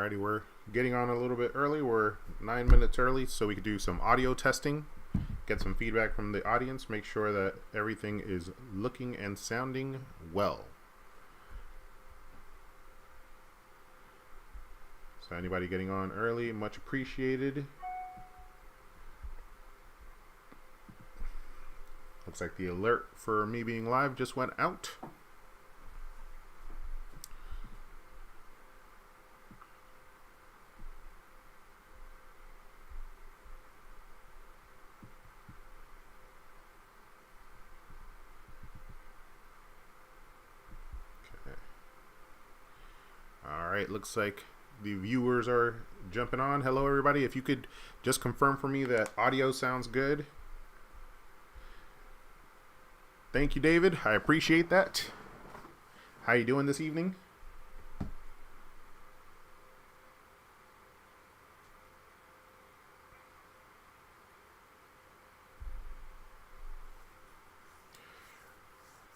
Alrighty, we're getting on a little bit early. We're 9 minutes early, so we could do some audio testing, get some feedback from the audience, make sure that everything is looking and sounding well. So anybody getting on early, much appreciated. Looks like the alert for me being live just went out. Alright, looks like the viewers are jumping on. Hello everybody, if you could just confirm for me that audio sounds good. Thank you, David. I appreciate that. How you doing this evening?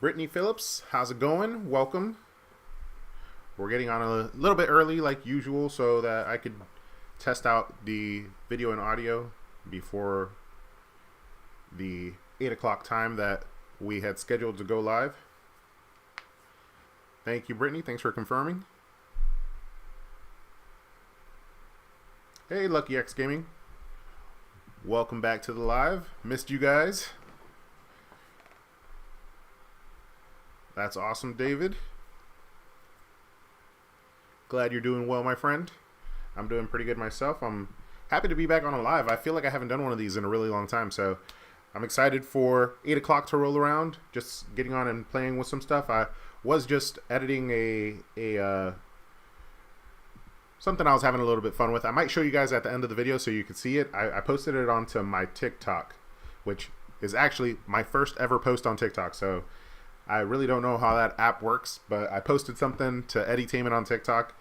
Brittany Phillips, how's it going? Welcome. We're getting on a little bit early like usual so that I could test out the video and audio before the 8 o'clock time that we had scheduled to go live. Thank you, Brittany. Thanks for confirming. Hey, Lucky X Gaming. Welcome back to the live. Missed you guys. That's awesome, David. Glad you're doing well, my friend. I'm doing pretty good myself. I'm happy to be back on a live. I feel like I haven't done one of these in a really long time, so I'm excited for 8 o'clock to roll around, just getting on and playing with some stuff. I was just editing something I was having a little bit fun with. I might show you guys at the end of the video so you can see it. I posted it onto my TikTok, which is actually my first ever post on TikTok, so I really don't know how that app works, but I posted something to Edutainment on TikTok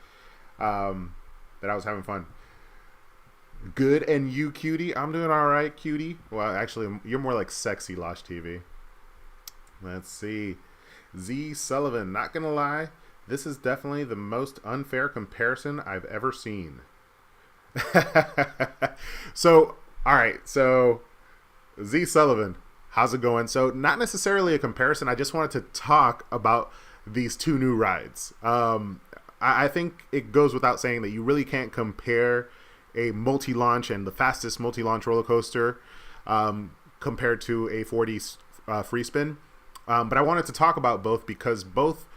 that I was having fun. Good, and you, Cutie? I'm doing all right, Cutie. Well, actually, you're more like sexy, Losh TV. Let's see. Z Sullivan, not gonna lie, this is definitely the most unfair comparison I've ever seen. So, all right, so Z Sullivan, how's it going? So, not necessarily a comparison. I just wanted to talk about these two new rides. I think it goes without saying that you really can't compare a multi-launch and the fastest multi-launch roller coaster compared to a 4D free spin. But I wanted to talk about both because both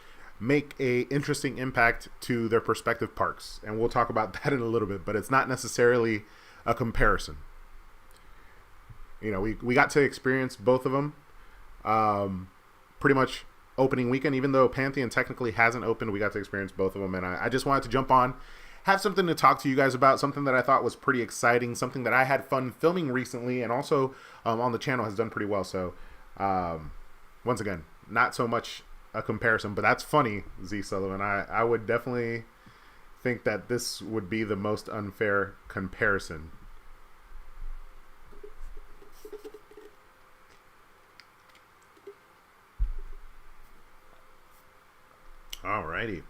make a interesting impact to their respective parks. And we'll talk about that in a little bit, but it's not necessarily a comparison. You know, we got to experience both of them pretty much opening weekend. Even though Pantheon technically hasn't opened, we got to experience both of them. And I just wanted to jump on, have something to talk to you guys about, something that I thought was pretty exciting, something that I had fun filming recently, and also on the channel has done pretty well. So once again, not so much a comparison, but that's funny, Z Sullivan. I would definitely think that this would be the most unfair comparison. Alrighty.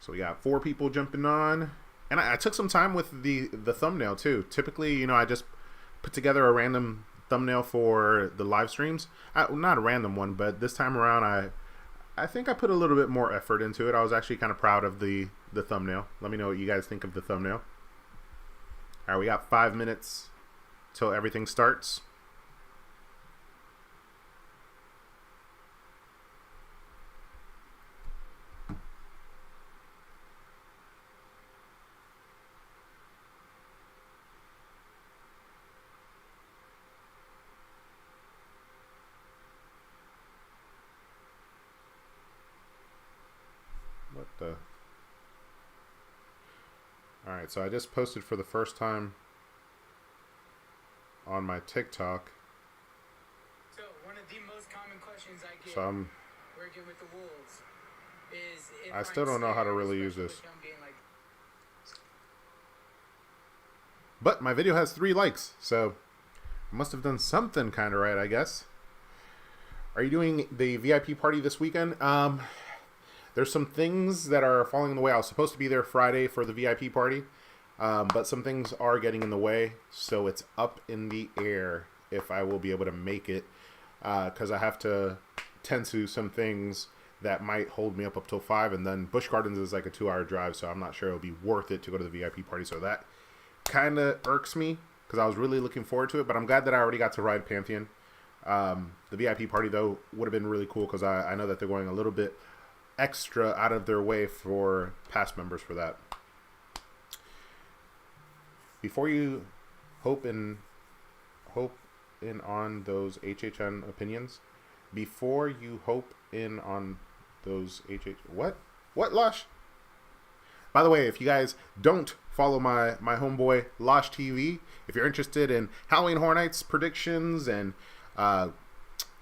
So we got 4 people jumping on, and I took some time with the thumbnail too. Typically, you know, I just put together a random thumbnail for the live streams. Not a random one, but this time around, I think I put a little bit more effort into it. I was actually kind of proud of the thumbnail. Let me know what you guys think of the thumbnail. All right, we got 5 minutes till everything starts. Alright, so I just posted for the first time on my TikTok. So one of the most common questions I get working with the wolves is if I still don't know how to really use this. But my video has 3 likes, so I must have done something kind of right, I guess. Are you doing the VIP party this weekend? There's some things that are falling in the way. I was supposed to be there Friday for the VIP party, but some things are getting in the way, so it's up in the air if I will be able to make it, because I have to tend to some things that might hold me up till 5, and then Busch Gardens is like a 2-hour drive, so I'm not sure it'll be worth it to go to the VIP party, so that kind of irks me, because I was really looking forward to it, but I'm glad that I already got to ride Pantheon. The VIP party, though, would have been really cool, because I know that they're going a little bit extra out of their way for past members for that. Before you hope in on those HHN opinions, before you hope in on those what Losh? By the way, if you guys don't follow my homeboy Losh TV, if you're interested in Halloween Horror Nights predictions and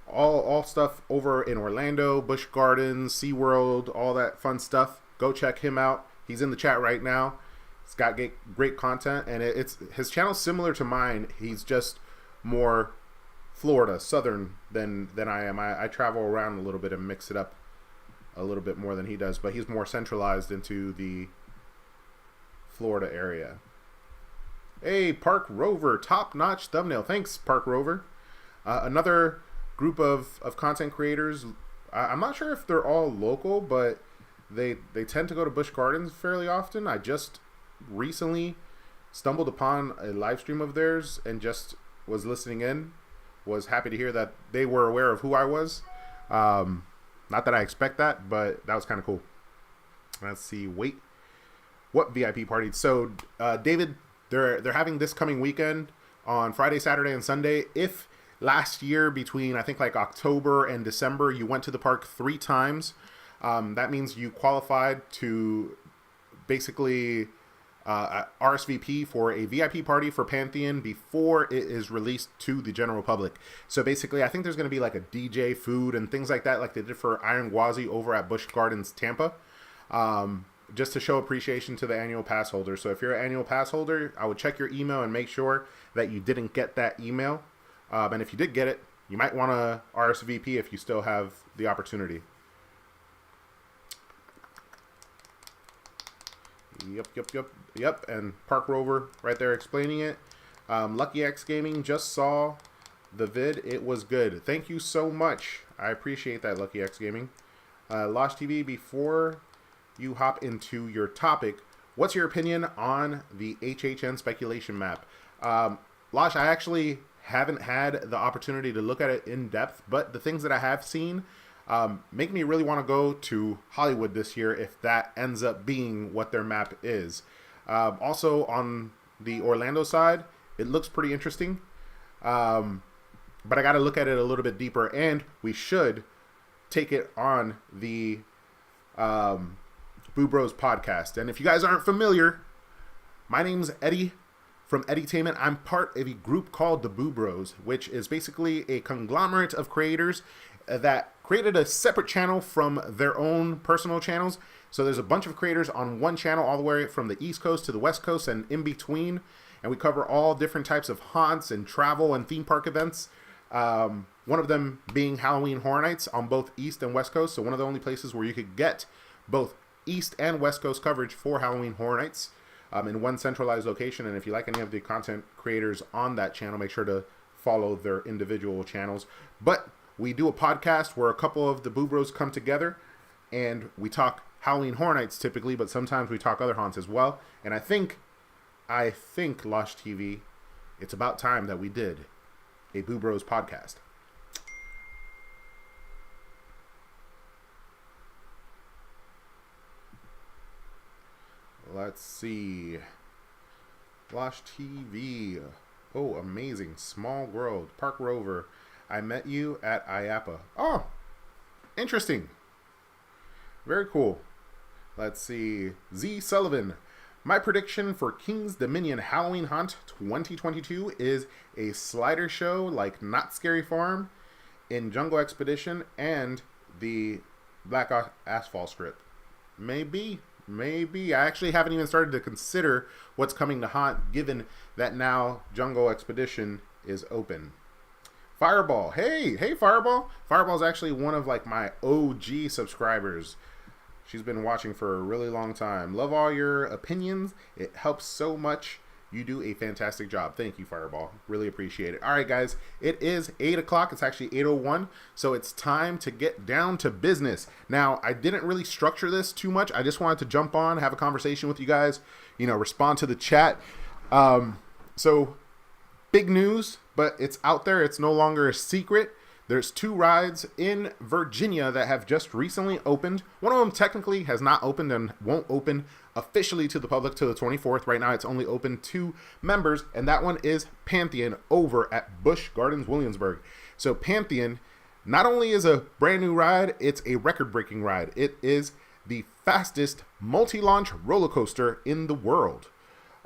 all stuff over in Orlando, Busch Gardens, SeaWorld, all that fun stuff, go check him out. He's in the chat right now. He's got great content, and it's his channel's similar to mine. He's just more Florida, southern than I am. I travel around a little bit and mix it up a little bit more than he does, but he's more centralized into the Florida area. Hey, Park Rover, top-notch thumbnail. Thanks, Park Rover. Another group of content creators. I'm not sure if they're all local, but they tend to go to Busch Gardens fairly often. I just recently stumbled upon a live stream of theirs and just was listening in. Was happy to hear that they were aware of who I was. Not that I expect that, but that was kind of cool. Let's see. Wait, what VIP party? So, David, they're having this coming weekend on Friday, Saturday, and Sunday. If last year between I think like October and December you went to the park 3 times, that means you qualified to basically RSVP for a VIP party for Pantheon before it is released to the general public. So basically, I think there's going to be like a DJ, food, and things like that, like they did for Iron Gwazi over at Busch Gardens Tampa, just to show appreciation to the annual pass holder. So if you're an annual pass holder, I would check your email and make sure that you didn't get that email. And if you did get it, you might want to RSVP if you still have the opportunity. Yep. And Park Rover right there explaining it. Lucky X Gaming, just saw the vid. It was good. Thank you so much. I appreciate that, Lucky X Gaming. Losh TV, before you hop into your topic, what's your opinion on the HHN speculation map? Losh, I actually haven't had the opportunity to look at it in depth, but the things that I have seen make me really want to go to Hollywood this year if that ends up being what their map is. Also, on the Orlando side, it looks pretty interesting. But I got to look at it a little bit deeper, and we should take it on the Boo Bros podcast. And if you guys aren't familiar, my name's Eddie from Edutainment. I'm part of a group called the Boo Bros, which is basically a conglomerate of creators that created a separate channel from their own personal channels. So there's a bunch of creators on one channel all the way from the East Coast to the West Coast and in between. And we cover all different types of haunts and travel and theme park events. One of them being Halloween Horror Nights on both East and West Coast. So one of the only places where you could get both East and West Coast coverage for Halloween Horror Nights in one centralized location. And if you like any of the content creators on that channel, make sure to follow their individual channels. But we do a podcast where a couple of the Boo Bros come together and we talk Halloween Horror Nights typically, but sometimes we talk other haunts as well. And I think, Losh TV, it's about time that we did a Boo Bros podcast. Let's see. Losh TV. Oh, amazing. Small World. Park Rover. I met you at IAPA. Oh, interesting. Very cool. Let's see. Z Sullivan. My prediction for King's Dominion Halloween Haunt 2022 is a slider show like Not Scary Farm in Jungle Expedition and the Black Asphalt strip. Maybe. I actually haven't even started to consider what's coming to Haunt, given that now Jungle Expedition is open. Fireball. Hey, Fireball. Fireball's actually one of like my OG subscribers. She's been watching for a really long time. Love all your opinions. It helps so much. You do a fantastic job. Thank you, Fireball. Really appreciate it. All right, guys. It is 8 o'clock. It's actually 8:01. So it's time to get down to business. Now, I didn't really structure this too much. I just wanted to jump on, have a conversation with you guys, respond to the chat. So big news, but it's out there. It's no longer a secret. There's 2 rides in Virginia that have just recently opened. One of them technically has not opened and won't open officially to the public till the 24th. Right now, it's only open to members, and that one is Pantheon over at Busch Gardens Williamsburg. So Pantheon not only is a brand new ride, it's a record-breaking ride. It is the fastest multi-launch roller coaster in the world.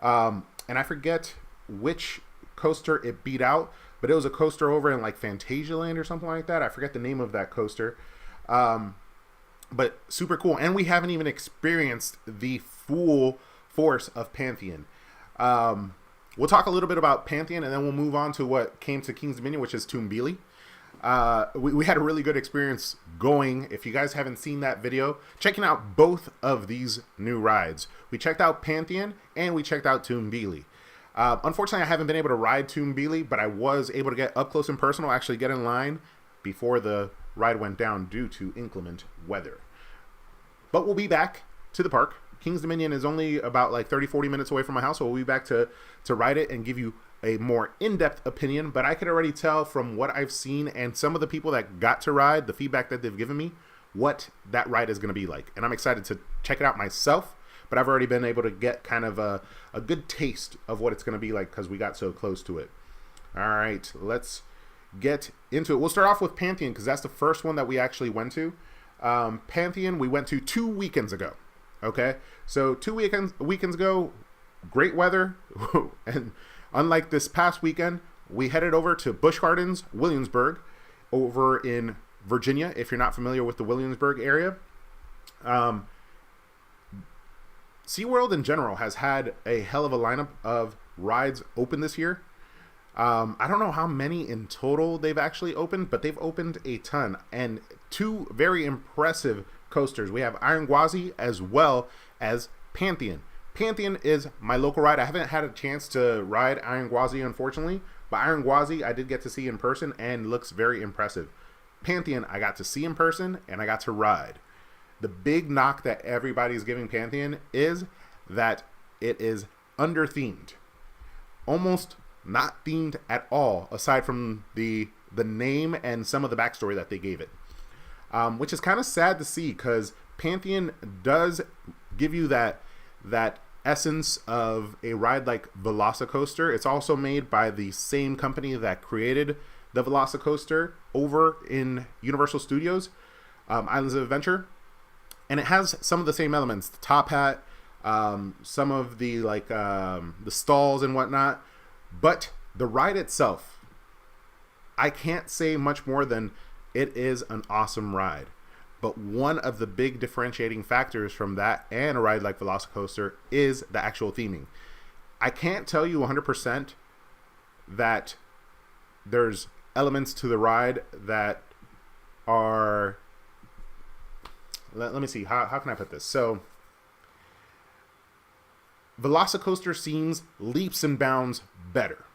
And I forget which coaster it beat out, but it was a coaster over in like Phantasialand or something like that. I forget the name of that coaster. But super cool. And we haven't even experienced the full force of Pantheon. We'll talk a little bit about Pantheon, and then we'll move on to what came to King's Dominion, which is Tumbili. We had a really good experience going. If you guys haven't seen that video, checking out both of these new rides. We checked out Pantheon and we checked out Tumbili. Unfortunately, I haven't been able to ride Tumbili, but I was able to get up close and personal, actually get in line before the ride went down due to inclement weather. But we'll be back to the park. King's Dominion is only about like 30-40 minutes away from my house, so we'll be back to ride it and give you a more in-depth opinion. But I could already tell from what I've seen and some of the people that got to ride, the feedback that they've given me, what that ride is going to be like. And I'm excited to check it out myself. But I've already been able to get kind of a good taste of what it's going to be like because we got so close to it. All right, let's get into it. We'll start off with Pantheon because that's the first one that we actually went to. Pantheon we went to 2 weekends ago. Okay, so 2 weekends ago, great weather. And unlike this past weekend, we headed over to Busch Gardens Williamsburg over in Virginia, if you're not familiar with the Williamsburg area. SeaWorld in general has had a hell of a lineup of rides open this year. I don't know how many in total they've actually opened, but they've opened a ton. And 2 very impressive coasters. We have Iron Gwazi as well as Pantheon. Pantheon is my local ride. I haven't had a chance to ride Iron Gwazi, unfortunately. But Iron Gwazi I did get to see in person and looks very impressive. Pantheon I got to see in person and I got to ride. The big knock that everybody's giving Pantheon is that it is under-themed. Almost not themed at all, aside from the name and some of the backstory that they gave it. Which is kind of sad to see because Pantheon does give you that essence of a ride like Velocicoaster. It's also made by the same company that created the Velocicoaster over in Universal Studios, Islands of Adventure. And it has some of the same elements, the top hat, some of the the stalls and whatnot. But the ride itself, I can't say much more than it is an awesome ride. But one of the big differentiating factors from that and a ride like Velocicoaster is the actual theming. I can't tell you 100% that there's elements to the ride that are... Let me see. How can I put this? So, Velocicoaster seems leaps and bounds better.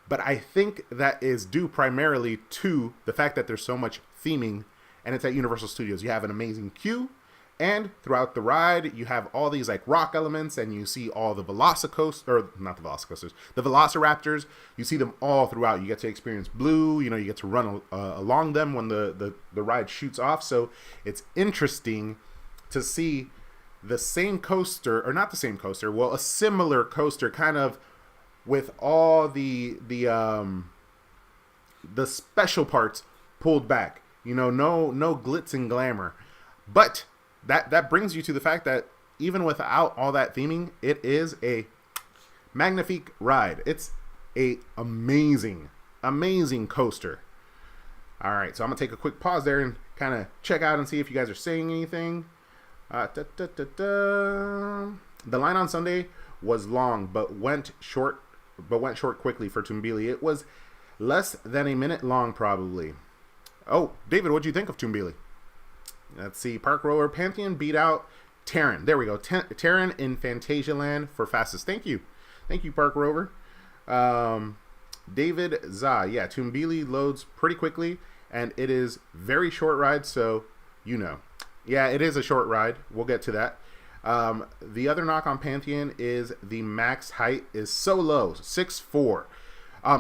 But I think that is due primarily to the fact that there's so much theming and it's at Universal Studios. You have an amazing queue, and throughout the ride, you have all these like rock elements, and you see all the Velocicoasters, or not the Velocicoasters, the Velociraptors. You see them all throughout. You get to experience Blue. You get to run along them when the ride shoots off. So it's interesting to see the same coaster, or not the same coaster, well, a similar coaster, kind of with all the special parts pulled back. No glitz and glamour, but that brings you to the fact that even without all that theming, it is a magnifique ride. It's a amazing coaster. All right, so I'm gonna take a quick pause there and kind of check out and see if you guys are saying anything. The line on Sunday was long, but went short quickly for Tumbili. It was less than a minute long, probably. Oh, David, what do you think of Tumbili? Let's see. Park roller. Pantheon beat out Terran. There we go. Terran in Fantasialand for fastest. Thank you. Thank you, Park Rover. David Za. Yeah, Tumbili loads pretty quickly, and it is very short ride, so you know. Yeah, it is a short ride. We'll get to that. The other knock on Pantheon is the max height is so low, 6'4".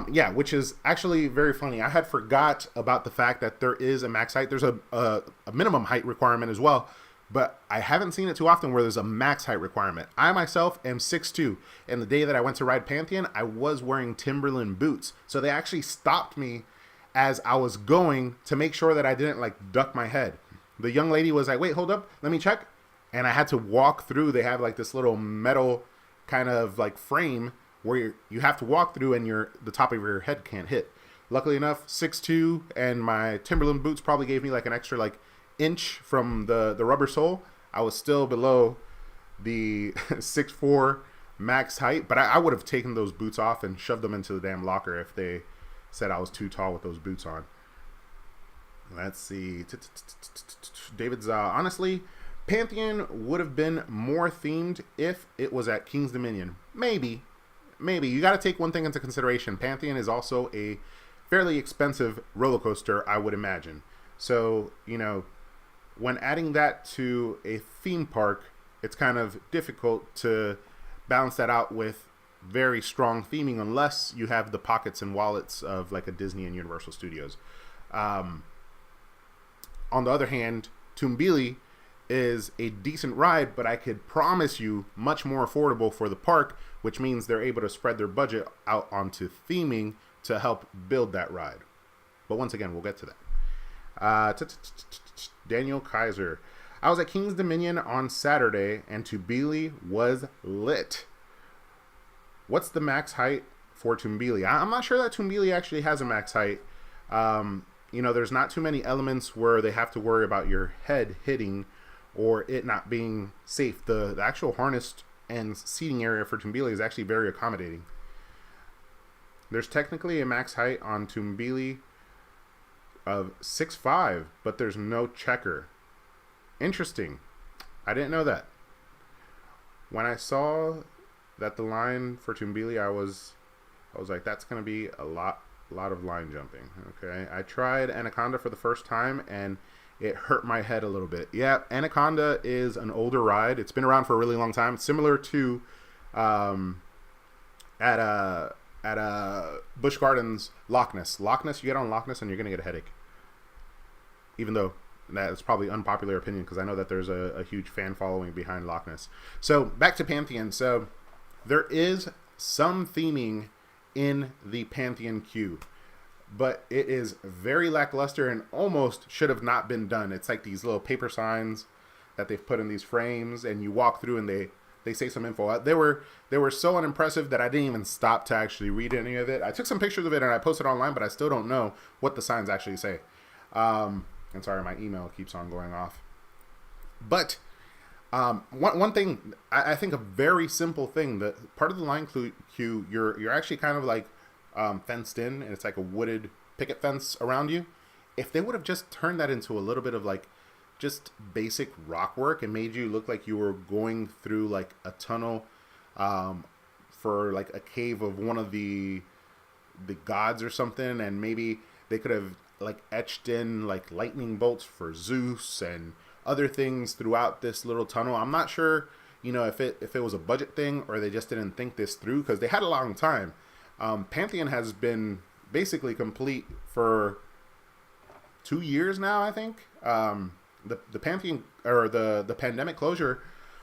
Yeah, which is actually very funny. I had forgot about the fact that there is a max height. There's a minimum height requirement as well, but I haven't seen it too often where there's a max height requirement. I myself am 6'2", and the day that I went to ride Pantheon, I was wearing Timberland boots. So they actually stopped me as I was going to make sure that I didn't like duck my head. The young lady was like, wait, hold up, let me check. And I had to walk through. They have like this little metal kind of like frame where you have to walk through and the top of your head can't hit. Luckily enough, 6'2", and my Timberland boots probably gave me like an extra like inch from the rubber sole. I was still below the 6'4" max height, but I would have taken those boots off and shoved them into the damn locker if they said I was too tall with those boots on. Let's see. David Za. Honestly, Pantheon would have been more themed if it was at King's Dominion. Maybe. You got to take one thing into consideration. Pantheon is also a fairly expensive roller coaster, I would imagine. So, you know, when adding that to a theme park, it's kind of difficult to balance that out with very strong theming unless you have the pockets and wallets of like a Disney and Universal Studios. On the other hand, Tumbili is a decent ride, but I could promise you much more affordable for the park, which means they're able to spread their budget out onto theming to help build that ride. But once again, we'll get to that. Daniel Kaiser. I was at King's Dominion on Saturday, and Tumbili was lit. What's the max height for Tumbili? I'm not sure that Tumbili actually has a max height. You know, there's not too many elements where they have to worry about your head hitting or it not being safe. The actual harness and seating area for Tumbili is actually very accommodating. There's technically a max height on Tumbili of 6'5", but there's no checker. Interesting. I didn't know that. When I saw that the line for Tumbili, I was like, that's going to be a lot of line jumping. Okay, I tried Anaconda for the first time and it hurt my head a little bit. Yeah, Anaconda is an older ride. It's been around for a really long time, similar to at Busch Gardens Loch Ness. You get on Loch Ness and you're gonna get a headache. Even though that's probably unpopular opinion because I know that there's a huge fan following behind Loch Ness. So back to Pantheon. So there is some theming in the Pantheon queue, but it is very lackluster and almost should have not been done. It's like these little paper signs that they've put in these frames, and you walk through and they say some info. They were so unimpressive that I didn't even stop to actually read any of it. I took some pictures of it and I posted online, but I still don't know what the signs actually say. And sorry, my email keeps on going off. But one thing, I think a very simple thing, that part of the line queue, you're actually kind of like fenced in, and it's like a wooded picket fence around you. If they would have just turned that into a little bit of like just basic rock work and made you look like you were going through like a tunnel for like a cave of one of the gods or something, and maybe they could have like etched in like lightning bolts for Zeus and other things throughout this little tunnel. I'm not sure, you know, if it was a budget thing or they just didn't think this through, because they had a long time. Pantheon has been basically complete for 2 years now, I think. The Pantheon, or the pandemic closure,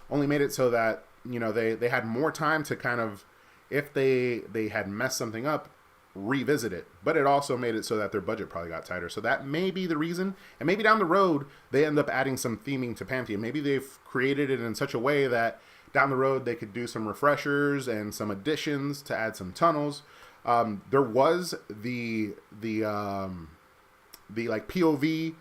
only made it so that, you know, they had more time to kind of, if they had messed something up, revisit it. But it also made it so that their budget probably got tighter. So that may be the reason. And maybe down the road, they end up adding some theming to Pantheon. Maybe they've created it in such a way that down the road they could do some refreshers and some additions to add some tunnels. There was the like POV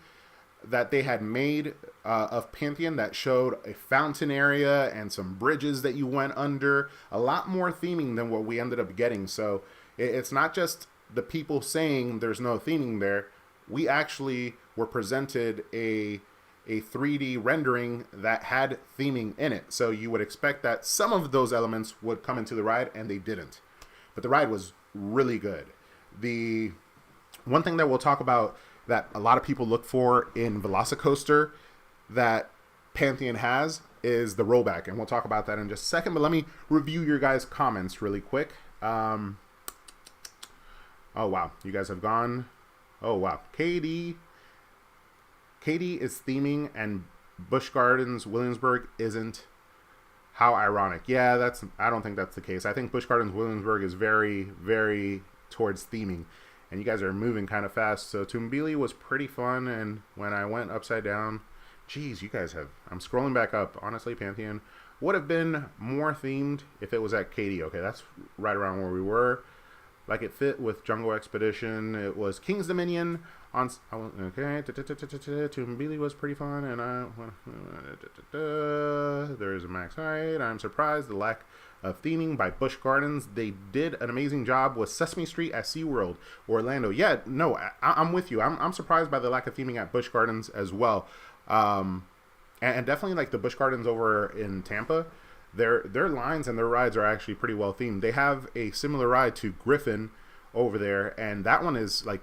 that they had made of Pantheon that showed a fountain area and some bridges that you went under. A lot more theming than what we ended up getting. So it's not just the people saying there's no theming there. We actually were presented a a 3D rendering that had theming in it. So you would expect that some of those elements would come into the ride, and they didn't. But the ride was really good. The one thing that we'll talk about that a lot of people look for in Velocicoaster that Pantheon has is the rollback, and we'll talk about that in just a second. But let me review your guys' comments really quick. Oh wow, you guys have gone. Oh wow, KD is theming and Busch Gardens Williamsburg isn't. How ironic. Yeah, I don't think that's the case. I think Busch Gardens Williamsburg is very, very towards theming, and you guys are moving kind of fast. So Tumbili was pretty fun, and when I went upside down, geez, you guys have. I'm scrolling back up. Honestly, Pantheon would have been more themed if it was at KD. Okay, that's right around where we were. Like it fit with Jungle X-pedition. It was King's Dominion on. Okay, Tumbili was pretty fun, and there's a max height. I'm surprised the lack of theming by Busch Gardens. They did an amazing job with Sesame Street at SeaWorld, Orlando. Yeah, no, I'm with you. I'm surprised by the lack of theming at Busch Gardens as well. And definitely like the Busch Gardens over in Tampa. Their lines and their rides are actually pretty well themed. They have a similar ride to Griffin over there, and that one is like,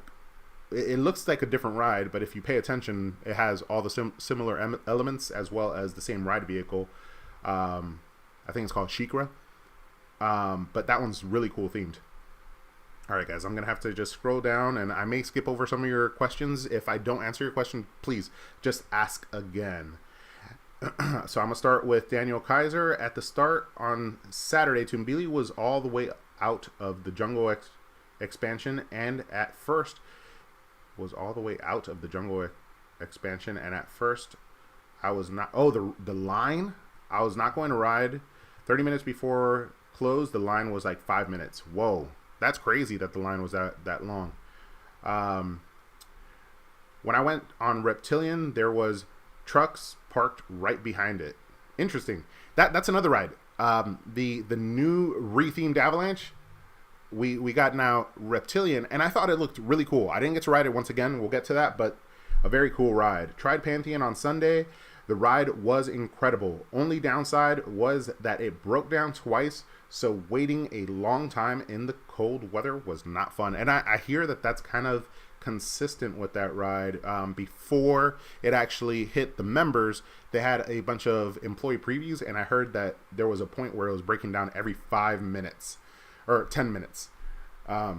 it looks like a different ride, but if you pay attention, it has all the similar elements as well as the same ride vehicle. I think it's called Shikra, but that one's really cool themed. All right, guys, I'm gonna have to just scroll down, and I may skip over some of your questions. If I don't answer your question, please just ask again. So I'm going to start with Daniel Kaiser. At the start on Saturday, Tumbili was all the way out of the Jungle expansion, and at first was all the way out of the Jungle expansion, and at first I was not, the line, I was not going to ride. 30 minutes before close, the line was like 5 minutes. Whoa, that's crazy that the line was that long. When I went on Reptilian, there was trucks parked right behind it. Interesting. That's another ride. The new rethemed Avalanche. We got now Reptilian, and I thought it looked really cool. I didn't get to ride it once again. We'll get to that, but a very cool ride. Tried Pantheon on Sunday. The ride was incredible. Only downside was that it broke down twice, so waiting a long time in the cold weather was not fun. And I hear that that's kind of consistent with that ride. Before it actually hit the members, they had a bunch of employee previews, and I heard that there was a point where it was breaking down every 5 minutes or 10 minutes. I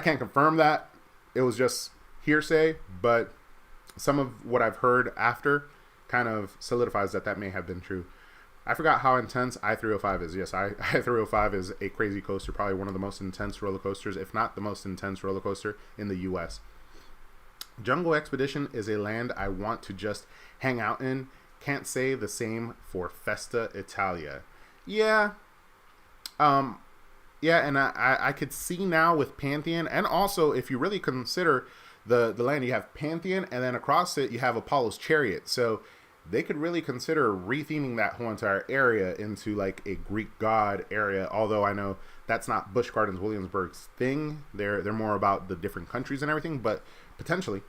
can't confirm that. It was just hearsay, but some of what I've heard after kind of solidifies that may have been true. I forgot how intense I-305 is. Yes, I-305 is a crazy coaster, probably one of the most intense roller coasters, if not the most intense roller coaster in the U.S. Jungle X-pedition is a land I want to just hang out in. Can't say the same for Festa Italia. Yeah. Yeah, and I could see now with Pantheon, and also if you really consider the land, you have Pantheon, and then across it you have Apollo's Chariot. So they could really consider retheming that whole entire area into like a Greek god area. Although I know that's not Busch Gardens Williamsburg's thing. They're more about the different countries and everything, but potentially.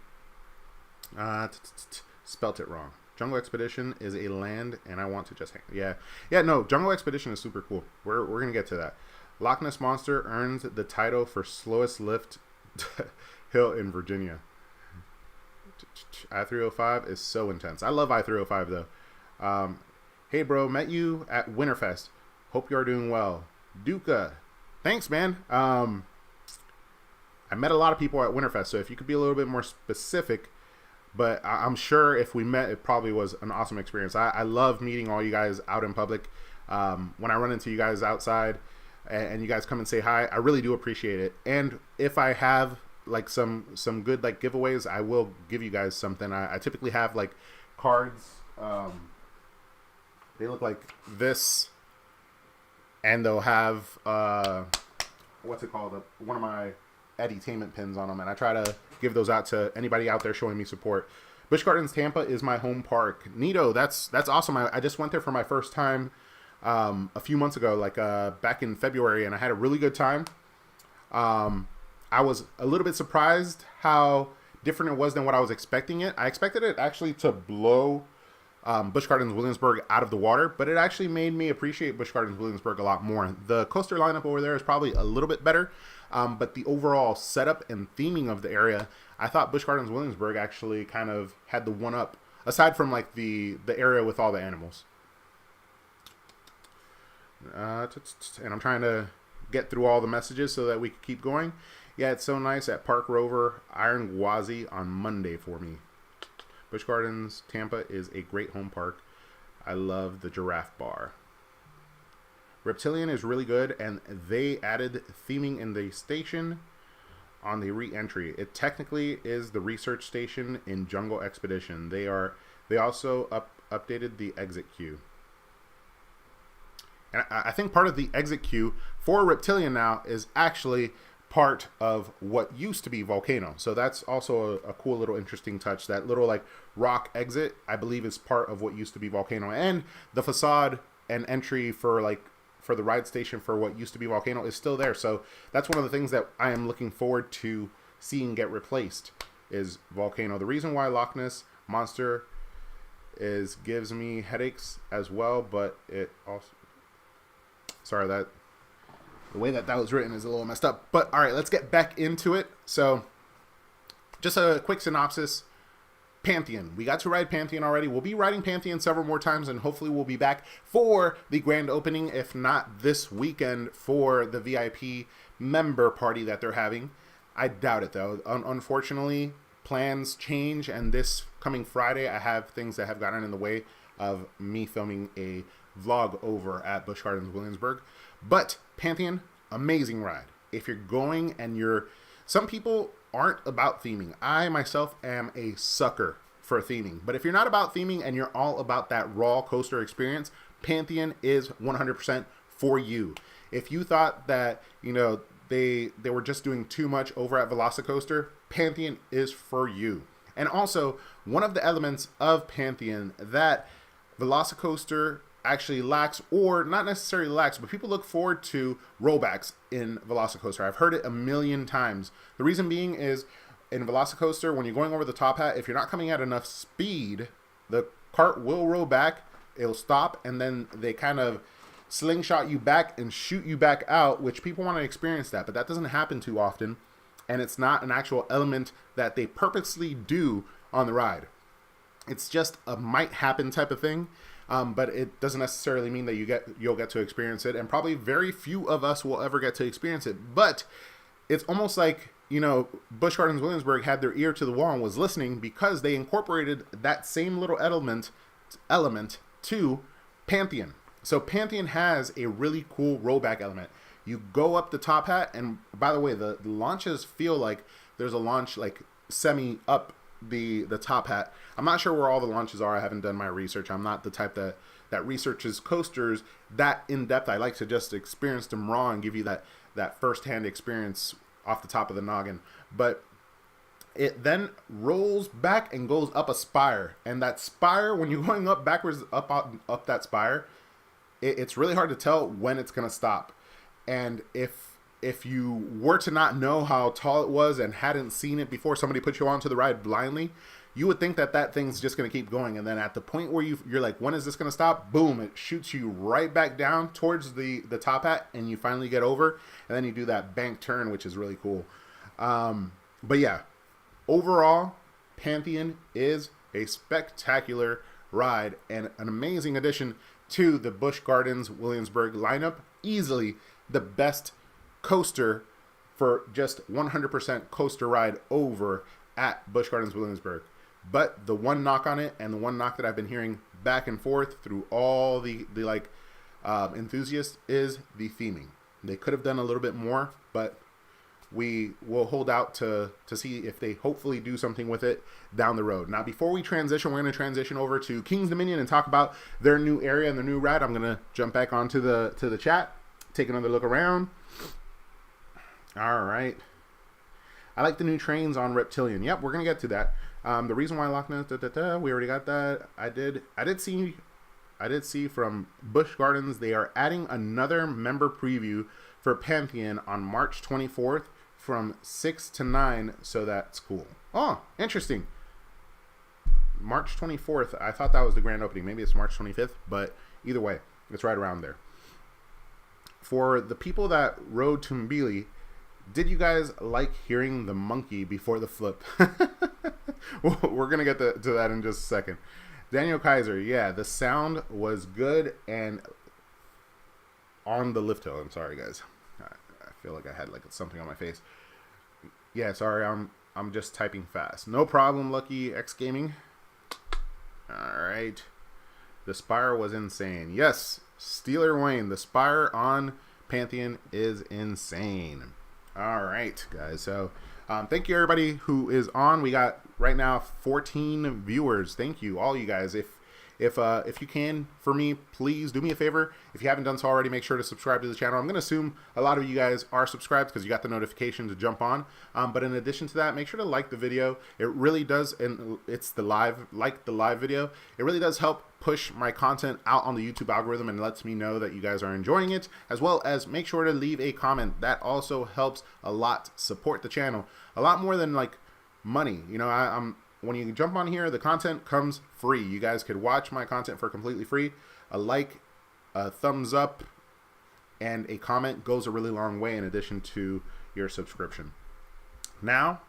Spelt it wrong. Jungle X-pedition is a land, and I want to just hang. Yeah. No, Jungle X-pedition is super cool. We're gonna get to that. Loch Ness Monster earns the title for slowest lift hill in Virginia. I-305 is so intense. I love I-305 though. Hey bro, met you at Winterfest. Hope you are doing well. Duca, thanks man. I met a lot of people at Winterfest, so if you could be a little bit more specific, but I'm sure if we met, it probably was an awesome experience. I love meeting all you guys out in public. When I run into you guys outside and you guys come and say hi, I really do appreciate it. And if I have like some good like giveaways, I will give you guys something. I typically have like cards. They look like this, and they'll have what's it called? One of my edutainment pins on them, and I try to give those out to anybody out there showing me support. Busch Gardens Tampa is my home park. Neato, that's awesome. I just went there for my first time a few months ago, like back in February, and I had a really good time. I was a little bit surprised how different it was than what I was expecting it. I expected it actually to blow Busch Gardens Williamsburg out of the water, but it actually made me appreciate Busch Gardens Williamsburg a lot more. The coaster lineup over there is probably a little bit better, but the overall setup and theming of the area, I thought Busch Gardens Williamsburg actually kind of had the one up, aside from like the area with all the animals. And I'm trying to get through all the messages so that we can keep going. Yeah, it's so nice at Park Rover Iron Gwazi on Monday for me. Busch Gardens Tampa is a great home park. I love the giraffe bar. Reptilian is really good, and they added theming in the station on the re-entry. It technically is the research station in Jungle Expedition. They also updated the exit queue. And I think part of the exit queue for Reptilian now is actually part of what used to be Volcano. So that's also a cool little interesting touch. That little like rock exit, I believe, is part of what used to be Volcano. And the facade and entry for the ride station for what used to be Volcano is still there. So that's one of the things that I am looking forward to seeing get replaced is Volcano. The reason why Loch Ness Monster gives me headaches as well, but it also... Sorry, that the way that was written is a little messed up. But all right, let's get back into it. So just a quick synopsis. Pantheon. We got to ride Pantheon already. We'll be riding Pantheon several more times, and hopefully we'll be back for the grand opening, if not this weekend, for the VIP member party that they're having. I doubt it, though. Unfortunately, plans change, and this coming Friday, I have things that have gotten in the way of me filming a vlog over at Busch Gardens Williamsburg. But Pantheon, amazing ride. If you're going and some people aren't about theming. I myself am a sucker for theming. But if you're not about theming and you're all about that raw coaster experience, Pantheon is 100% for you. If you thought that, they were just doing too much over at Velocicoaster, Pantheon is for you. And also, one of the elements of Pantheon that Velocicoaster actually lacks, or not necessarily lacks, but people look forward to rollbacks in Velocicoaster. I've heard it a million times. The reason being is in Velocicoaster, when you're going over the top hat, if you're not coming at enough speed, the cart will roll back, it'll stop, and then they kind of slingshot you back and shoot you back out, which people want to experience that, but that doesn't happen too often, and it's not an actual element that they purposely do on the ride. It's just a might happen type of thing. But it doesn't necessarily mean that you'll get to experience it, and probably very few of us will ever get to experience it. But it's almost like, Busch Gardens Williamsburg had their ear to the wall and was listening, because they incorporated that same little element to Pantheon. So Pantheon has a really cool rollback element. You go up the top hat, and by the way, the launches feel like there's a launch like semi up the top hat. I'm not sure where all the launches are. I haven't done my research. I'm not the type that researches coasters that in depth. I like to just experience them raw and give you that first-hand experience off the top of the noggin. But it then rolls back and goes up a spire, and that spire, when you're going up backwards up that spire, it's really hard to tell when it's going to stop. And if you were to not know how tall it was and hadn't seen it before, somebody put you onto the ride blindly, you would think that thing's just going to keep going. And then at the point where you're like, when is this going to stop? Boom, it shoots you right back down towards the top hat, and you finally get over. And then you do that bank turn, which is really cool. But yeah, overall, Pantheon is a spectacular ride and an amazing addition to the Busch Gardens Williamsburg lineup. Easily the best coaster for just 100% coaster ride over at Busch Gardens Williamsburg. But the one knock on it, and the one knock that I've been hearing back and forth through all the enthusiasts, is the theming. They could have done a little bit more, but we will hold out to see if they hopefully do something with it down the road. Now, before we transition, we're going to transition over to King's Dominion and talk about their new area and their new ride. I'm going to jump back onto the chat, take another look around. All right. I like the new trains on Reptilian. Yep, we're going to get to that. The reason why Loch Ness, we already got that. I did see from Busch Gardens, they are adding another member preview for Pantheon on March 24th from 6 to 9, so that's cool. Oh, interesting. March 24th. I thought that was the grand opening. Maybe it's March 25th, but either way, it's right around there. For the people that rode Tumbili, did you guys like hearing the monkey before the flip? We're going to get to that in just a second. Daniel Kaiser, yeah, the sound was good and on the lift hill. I'm sorry, guys. I feel like I had like something on my face. Yeah, sorry, I'm just typing fast. No problem, Lucky X Gaming. All right. The Spire was insane. Yes, Steeler Wayne, the Spire on Pantheon is insane. All right, guys. So thank you, everybody who is on. We got right now 14 viewers. Thank you, all you guys. If you can, for me, please do me a favor. If you haven't done so already, make sure to subscribe to the channel. I'm going to assume a lot of you guys are subscribed because you got the notification to jump on. But in addition to that, make sure to like the video. It really does, and it's the live video. It really does help push my content out on the YouTube algorithm and lets me know that you guys are enjoying it, as well as make sure to leave a comment. That also helps a lot support the channel, a lot more than like money. You know, when you jump on here, the content comes free. You guys could watch my content for completely free. A like, a thumbs up, and a comment goes a really long way in addition to your subscription. Now,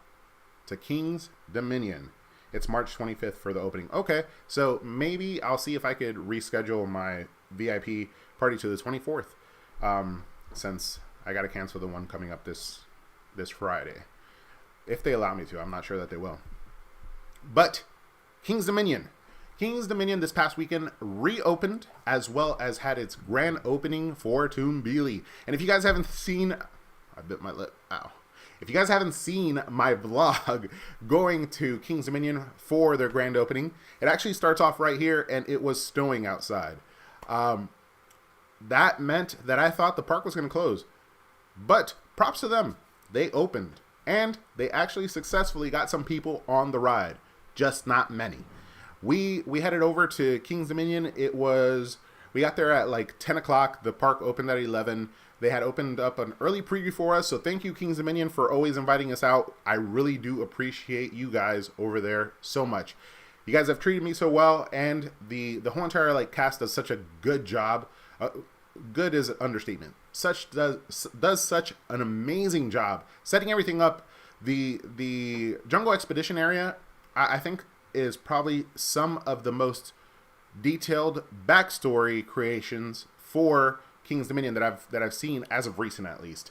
to King's Dominion. It's March 25th for the opening. Okay, so maybe I'll see if I could reschedule my VIP party to the 24th, since I got to cancel the one coming up this Friday. If they allow me to. I'm not sure that they will. But King's Dominion. King's Dominion this past weekend reopened, as well as had its grand opening for Tumbili. And if you guys haven't seen... I bit my lip. Ow. If you guys haven't seen my vlog going to King's Dominion for their grand opening, it actually starts off right here, and it was snowing outside. That meant that I thought the park was going to close. But props to them. They opened. And they actually successfully got some people on the ride. Just not many. We headed over to King's Dominion. We got there at like 10 o'clock. The park opened at 11. They had opened up an early preview for us. So thank you, King's Dominion, for always inviting us out. I really do appreciate you guys over there so much. You guys have treated me so well, and the whole entire like cast does such a good job. Good is an understatement. Does such an amazing job setting everything up. The Jungle Expedition area, I think, is probably some of the most detailed backstory creations for King's Dominion that I've seen as of recent, at least.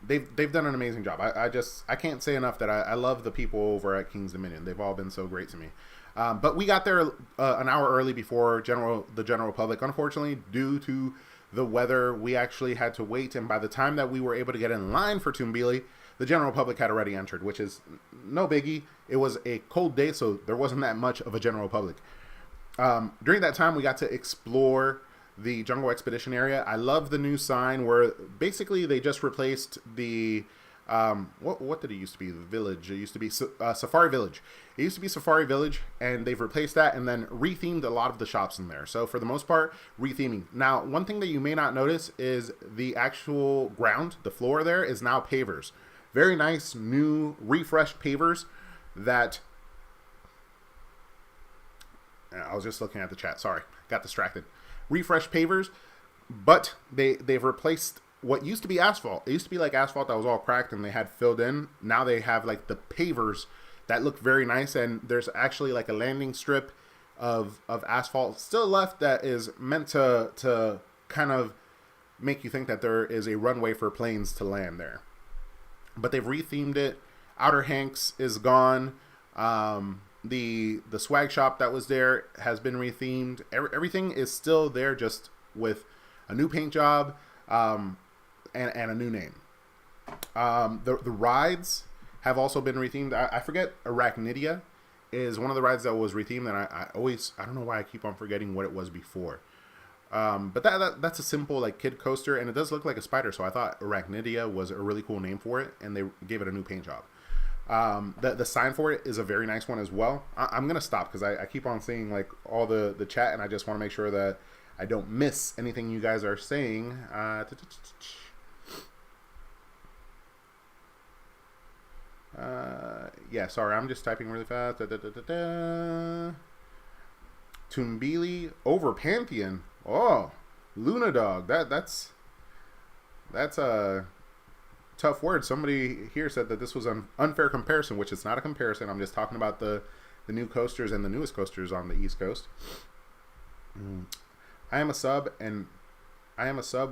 They've done an amazing job. I can't say enough that I love the people over at King's Dominion. They've all been so great to me. But we got there an hour early before the general public. Unfortunately, due to the weather, we actually had to wait, and by the time that we were able to get in line for Tumbili, the general public had already entered, which is no biggie. It was a cold day, so there wasn't that much of a general public. During that time, we got to explore the Jungle Expedition area. I love the new sign where basically they just replaced the what did it used to be? The village. It used to be Safari Village. It used to be Safari Village, and they've replaced that and then rethemed a lot of the shops in there. So for the most part, retheming. Now, one thing that you may not notice is the actual ground, the floor there, is now pavers. Very nice, new, refreshed pavers that... I was just looking at the chat. Sorry, got distracted. Refreshed pavers, but they've replaced what used to be asphalt. It used to be like asphalt that was all cracked and they had filled in. Now they have like the pavers that look very nice, and there's actually like a landing strip of asphalt still left that is meant to kind of make you think that there is a runway for planes to land there. But they've rethemed it. Outer Hanks is gone. The swag shop that was there has been rethemed. Everything is still there, just with a new paint job and a new name. The rides have also been rethemed. I forget, Arachnidia is one of the rides that was rethemed, and I don't know why I keep on forgetting what it was before. But that's a simple like kid coaster, and it does look like a spider, so I thought Arachnidia was a really cool name for it, and they gave it a new paint job. The sign for it is a very nice one as well. I'm gonna stop because I keep on seeing like all the chat, and I just want to make sure that I don't miss anything you guys are saying. Yeah, sorry, I'm just typing really fast. Tumbili over Pantheon. Oh, Luna Dog. That's a tough word. Somebody here said that this was an unfair comparison, which it's not a comparison. I'm just talking about the new coasters and the newest coasters on the East Coast. I am a sub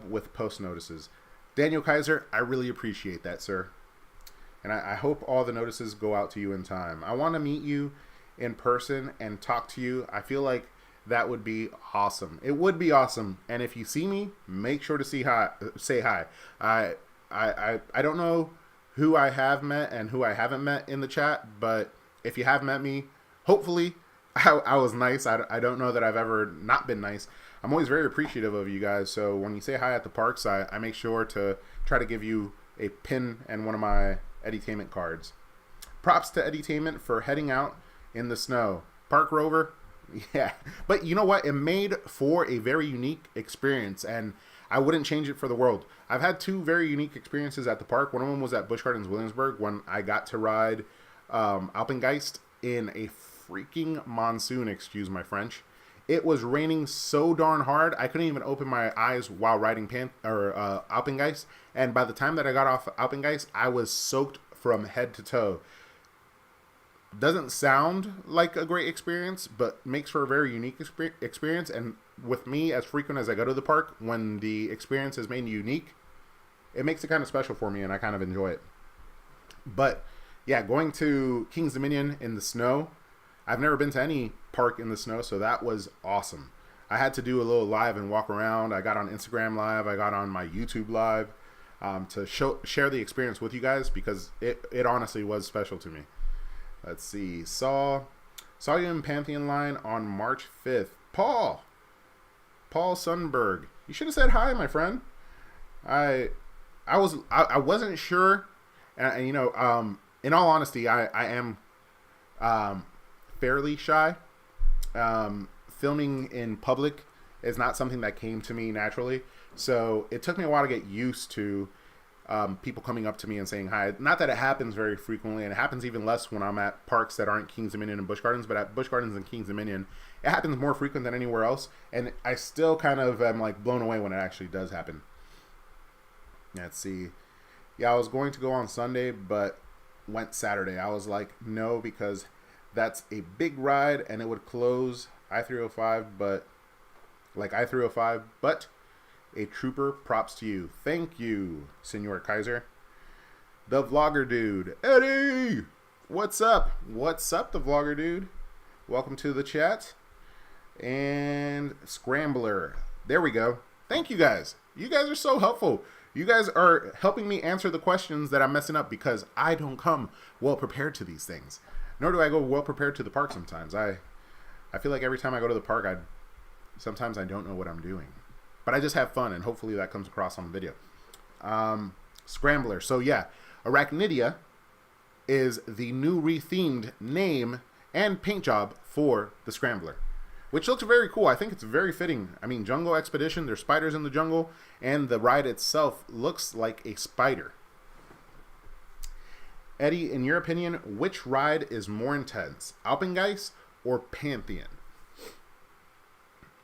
with post notices. Daniel Kaiser, I really appreciate that, sir. And I hope all the notices go out to you in time. I want to meet you in person and talk to you. I feel like that would be awesome. It would be awesome. And if you see me, make sure to say hi. I don't know who I have met and who I haven't met in the chat, but if you have met me, hopefully I was nice. I don't know that I've ever not been nice. I'm always very appreciative of you guys. So when you say hi at the parks, I make sure to try to give you a pin and one of my Edutainment cards. Props to Edutainment for heading out in the snow. Park Rover, yeah. But you know what? It made for a very unique experience, and I wouldn't change it for the world. I've had two very unique experiences at the park. One of them was at Busch Gardens Williamsburg when I got to ride Alpengeist in a freaking monsoon, excuse my French. It was raining so darn hard, I couldn't even open my eyes while riding Alpengeist. And by the time that I got off Alpengeist, I was soaked from head to toe. Doesn't sound like a great experience, but makes for a very unique experience. And with me, as frequent as I go to the park, when the experience is made unique, it makes it kind of special for me, and I kind of enjoy it. But yeah, going to King's Dominion in the snow, I've never been to any park in the snow, so that was awesome. I had to do a little live and walk around. I got on Instagram Live. I got on my YouTube Live to share the experience with you guys, because it honestly was special to me. Let's see. Saw you in Pantheon line on March 5th. Paul Sundberg. You should have said hi, my friend. I wasn't sure, and you know, in all honesty, I am fairly shy. Filming in public is not something that came to me naturally, so it took me a while to get used to people coming up to me and saying hi. Not that it happens very frequently, and it happens even less when I'm at parks that aren't King's Dominion and Busch Gardens, but at Busch Gardens and King's Dominion, it happens more frequent than anywhere else, and I still kind of am like blown away when it actually does happen. Let's see. Yeah, I was going to go on Sunday, but went Saturday. I was like, no, because that's a big ride, and it would close I-305, but a trooper. Props to you. Thank you, Senor Kaiser. The vlogger dude, Eddie. What's up? What's up, the vlogger dude? Welcome to the chat. And Scrambler. There we go. Thank you guys. You guys are so helpful. You guys are helping me answer the questions that I'm messing up, because I don't come well prepared to these things. Nor do I go well prepared to the park sometimes. I feel like every time I go to the park, sometimes I don't know what I'm doing. But I just have fun, and hopefully that comes across on the video. Scrambler. So yeah, Arachnidia is the new rethemed name and paint job for the Scrambler, which looks very cool. I think it's very fitting. I mean, Jungle Expedition, there's spiders in the jungle, and the ride itself looks like a spider. Eddie, in your opinion, which ride is more intense, Alpengeist or Pantheon?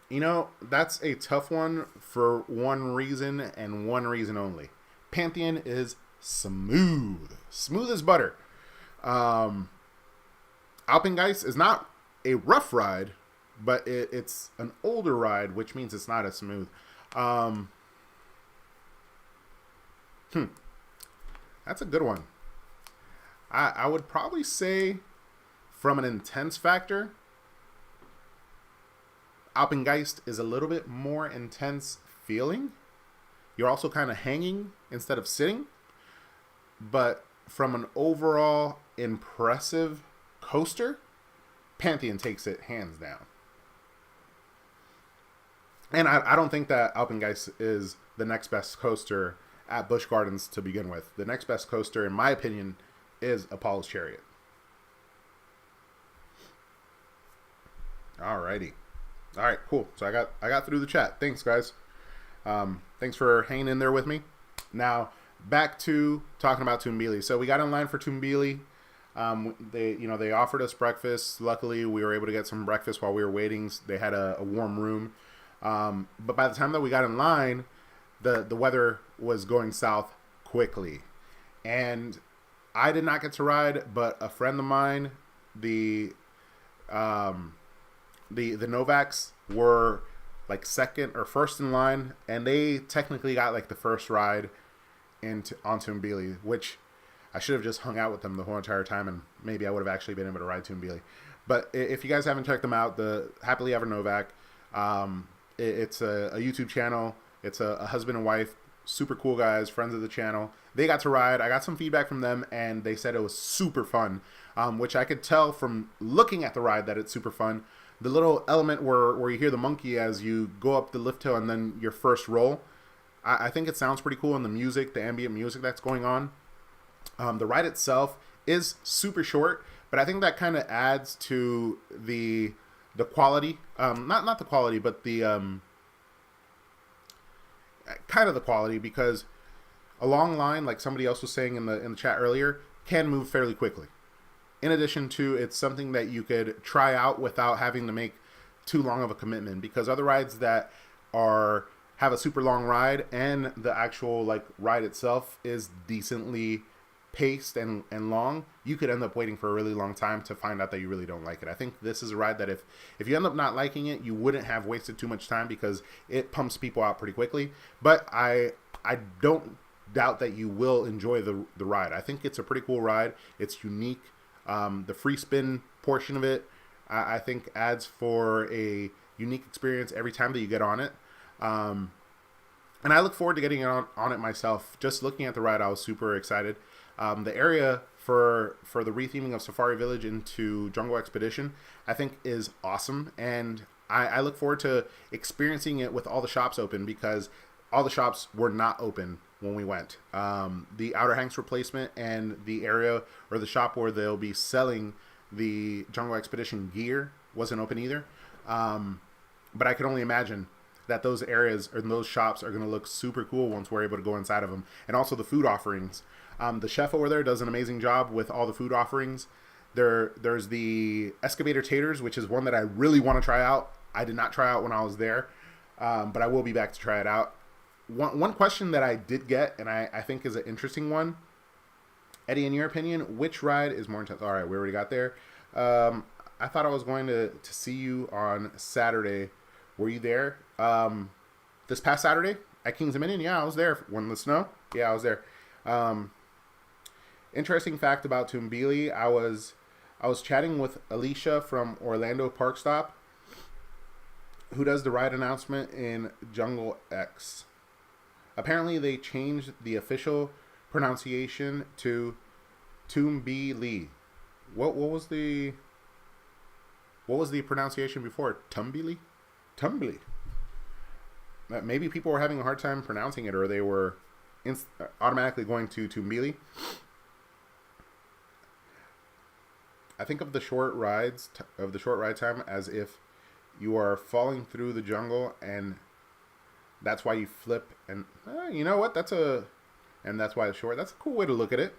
You know, that's a tough one for one reason and one reason only. Pantheon is smooth as butter. Alpengeist is not a rough ride, but it's an older ride, which means it's not as smooth. That's a good one. I would probably say, from an intense factor, Alpengeist is a little bit more intense feeling. You're also kind of hanging instead of sitting. But from an overall impressive coaster, Pantheon takes it hands down. And I don't think that Alpengeist is the next best coaster at Busch Gardens to begin with. The next best coaster, in my opinion, is Apollo's Chariot. Alrighty. All right, cool. So I got through the chat. Thanks, guys. Thanks for hanging in there with me. Now, back to talking about Tumbili. So we got in line for Tumbili. They offered us breakfast. Luckily, we were able to get some breakfast while we were waiting. They had a warm room. But by the time that we got in line, the weather was going south quickly. And I did not get to ride, but a friend of mine, the Novaks were like second or first in line, and they technically got like the first ride onto Tumbili, which I should have just hung out with them the whole entire time, and maybe I would have actually been able to ride Tumbili. But if you guys haven't checked them out, the Happily Ever Novak, it's a YouTube channel. It's a husband and wife, super cool guys, friends of the channel. They got to ride. I got some feedback from them, and they said it was super fun, which I could tell from looking at the ride that it's super fun. The little element where you hear the monkey as you go up the lift hill and then your first roll, I think it sounds pretty cool, and the music, the ambient music that's going on. The ride itself is super short, but I think that kind of adds to the quality. Not the quality, but the kind of the quality, because a long line, like somebody else was saying in the chat earlier, can move fairly quickly. In addition to, it's something that you could try out without having to make too long of a commitment, because other rides that have a super long ride and the actual like ride itself is decently paced and long, you could end up waiting for a really long time to find out that you really don't like it. I think this is a ride that if you end up not liking it, you wouldn't have wasted too much time, because it pumps people out pretty quickly. But I don't doubt that you will enjoy the ride. I think it's a pretty cool ride. It's unique. The free spin portion of it, I think, adds for a unique experience every time that you get on it. And I look forward to getting on it myself. Just looking at the ride, I was super excited. The area for the retheming of Safari Village into Jungle X-pedition, I think, is awesome. And I look forward to experiencing it with all the shops open, because all the shops were not open when we went. The Outer Hanks replacement and the area or the shop where they'll be selling the Jungle X-pedition gear wasn't open either. But I can only imagine that those areas or those shops are going to look super cool once we're able to go inside of them. And also the food offerings. The chef over there does an amazing job with all the food offerings. There's the excavator taters, which is one that I really want to try out. I did not try out when I was there, but I will be back to try it out. One question that I did get, and I think is an interesting one, Eddie, in your opinion, which ride is more intense? All right, we already got there. I thought I was going to see you on Saturday. Were you there this past Saturday at Kings Dominion? Yeah, I was there. When the snow? Yeah, I was there. Interesting fact about Tumbili, I was chatting with Alicia from Orlando Park Stop, who does the ride announcement in Jungle X. Apparently, they changed the official pronunciation to Tumbili. What was the pronunciation before? Tumbili? Tumbili. Maybe people were having a hard time pronouncing it, or they were automatically going to Tumbili. I think of the short ride time as if you are falling through the jungle, and that's why you flip. And you know what? That's why it's short. That's a cool way to look at it.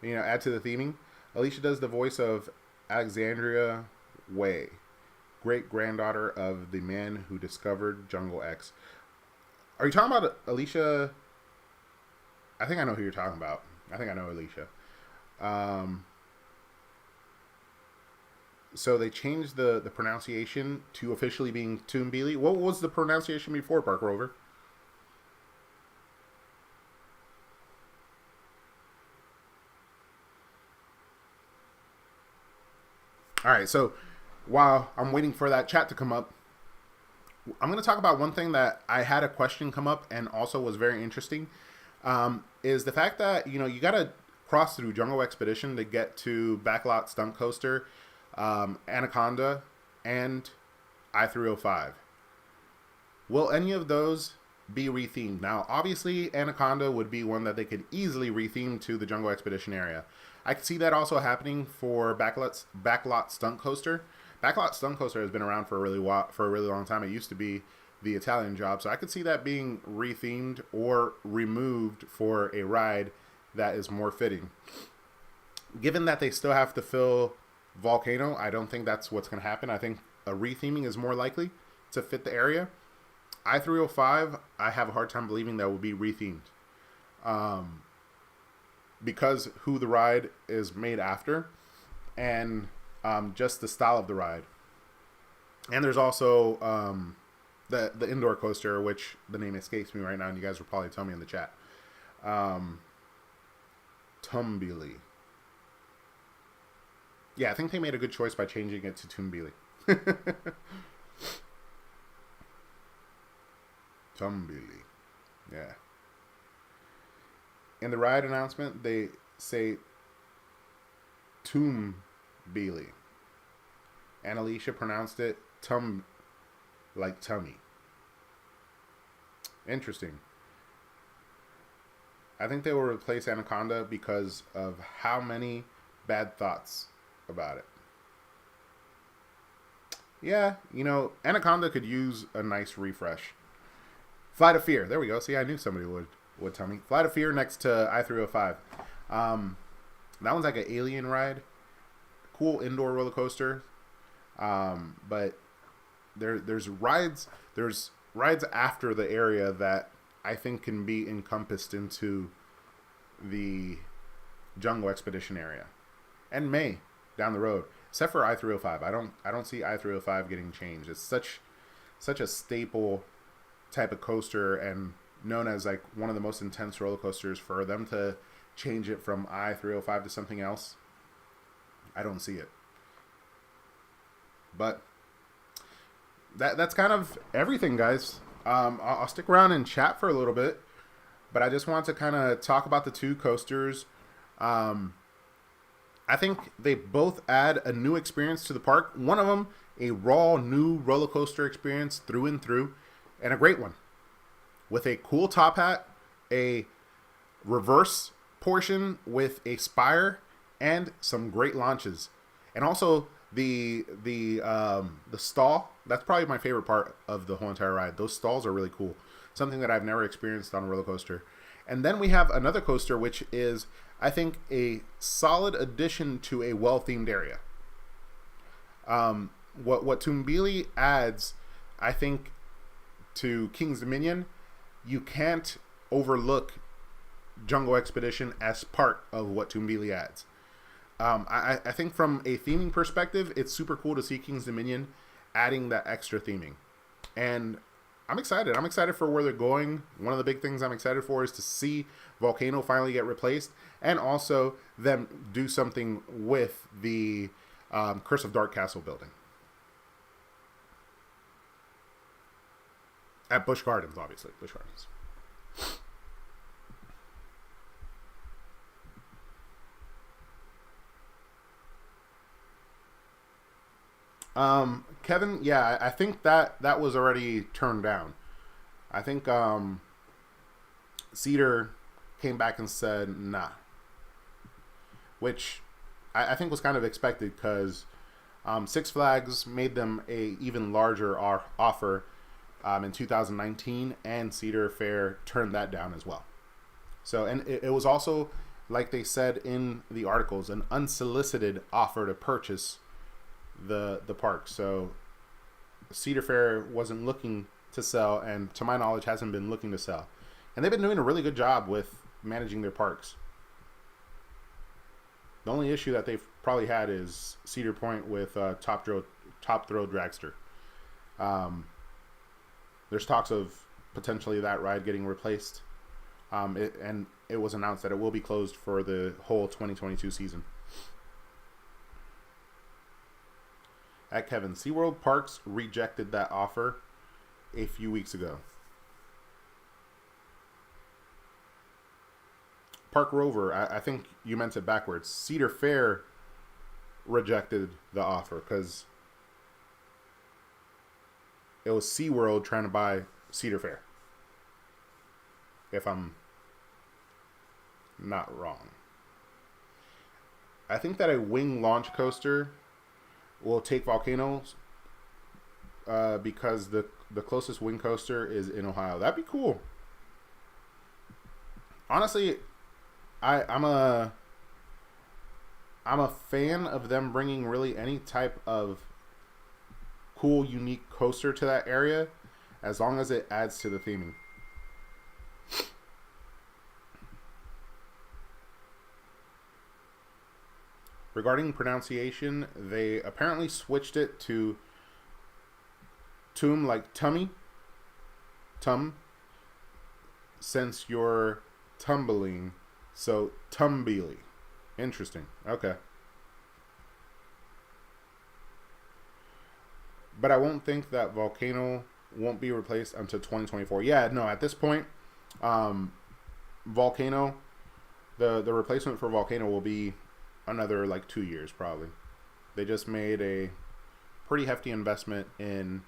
Add to the theming. Alicia does the voice of Alexandria Way, great granddaughter of the man who discovered Jungle X. Are you talking about Alicia? I think I know who you're talking about. I think I know Alicia. So they changed the pronunciation to officially being Tumbili. What was the pronunciation before, Park Rover? All right, so while I'm waiting for that chat to come up, I'm going to talk about one thing that I had a question come up and also was very interesting, is the fact that, you got to cross through Jungle X-pedition to get to Backlot Stunt Coaster, Anaconda, and I-305. Will any of those be rethemed? Now, obviously, Anaconda would be one that they could easily retheme to the Jungle X-pedition area. I could see that also happening for Backlot Stunt Coaster. Backlot Stunt Coaster has been around for a really long time. It used to be the Italian job, so I could see that being rethemed or removed for a ride that is more fitting. given that they still have to fill Volcano, I don't think that's what's going to happen. I think a retheming is more likely to fit the area. I-305, I have a hard time believing that will be rethemed. Because who the ride is made after, and just the style of the ride. And there's also the indoor coaster, which the name escapes me right now, and you guys will probably tell me in the chat. Tumbili. Yeah, I think they made a good choice by changing it to Tumbili. Tumbili. Yeah. In the ride announcement, they say Tumbili. And Alicia pronounced it like tummy. Interesting. I think they will replace Anaconda because of how many bad thoughts about it. Yeah, you know, Anaconda could use a nice refresh. Flight of Fear. There we go. See, I knew somebody would tell me. Flight of Fear next to I-305. That one's like an alien ride. Cool indoor roller coaster. But there's rides after the area that I think can be encompassed into the Jungle Expedition area, and may down the road, except for I-305. I don't see I-305 getting changed. It's such a staple type of coaster and known as like one of the most intense roller coasters. For them to change it from I-305 to something else, I don't see it. But that's kind of everything, guys. I'll stick around and chat for a little bit, but I just want to kind of talk about the two coasters. I think they both add a new experience to the park. One of them, a raw new roller coaster experience through and through, and a great one with a cool top hat, a reverse portion with a spire, and some great launches, and also the stall. That's probably my favorite part of the whole entire ride. Those stalls are really cool. Something that I've never experienced on a roller coaster. And then we have another coaster, which is, I think, a solid addition to a well-themed area. What Tumbili adds, I think, to King's Dominion, you can't overlook Jungle Expedition as part of what Tumbili adds. I think from a theming perspective, it's super cool to see King's Dominion adding that extra theming. And I'm excited. I'm excited for where they're going. One of the big things I'm excited for is to see Volcano finally get replaced, and also them do something with the Curse of Dark Castle building. At Busch Gardens, obviously. Busch Gardens. Kevin, yeah, I think that was already turned down. I think Cedar came back and said nah, which I think was kind of expected, because Six Flags made them a even larger offer in 2019, and Cedar Fair turned that down as well. So, and it was also, like they said in the articles, an unsolicited offer to purchase the park. So Cedar Fair wasn't looking to sell, and to my knowledge hasn't been looking to sell, and they've been doing a really good job with managing their parks. The only issue that they've probably had is Cedar Point with Top Throw Dragster. There's talks of potentially that ride getting replaced, and it was announced that it will be closed for the whole 2022 season. At Kevin, SeaWorld Parks rejected that offer a few weeks ago. Park Rover, I think you meant it backwards. Cedar Fair rejected the offer because it was SeaWorld trying to buy Cedar Fair, if I'm not wrong. I think that a wing launch coaster will take Volcanoes because the closest wing coaster is in Ohio. That'd be cool. Honestly, I'm a I'm a fan of them bringing really any type of cool, unique coaster to that area, as long as it adds to the theming. Regarding pronunciation, they apparently switched it to tum, like tummy, tum, since you're tumbling, so tumbili. Interesting. Okay. But I won't think that Volcano won't be replaced until 2024. Yeah, no, at this point, Volcano, the replacement for Volcano will be another like 2 years probably. They just made a pretty hefty investment in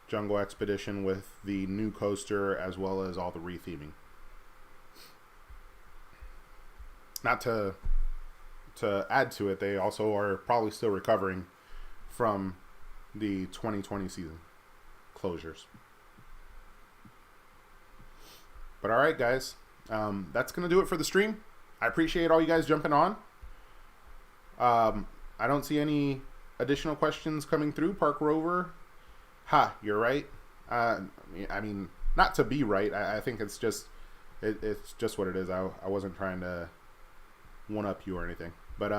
Jungle Expedition with the new coaster as well as all the retheming. Not to add to it, they also are probably still recovering from the 2020 season closures. But all right, guys, that's gonna do it for the stream. I appreciate all you guys jumping on. I don't see any additional questions coming through. Park Rover, you're right. I mean, not to be right. I think it's just it's just what it is. I wasn't trying to one up you or anything. But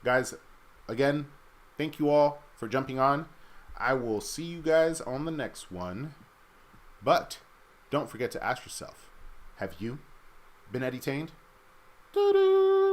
guys, again, thank you all for jumping on. I will see you guys on the next one. But don't forget to ask yourself, have you been edutained? Doo-doo.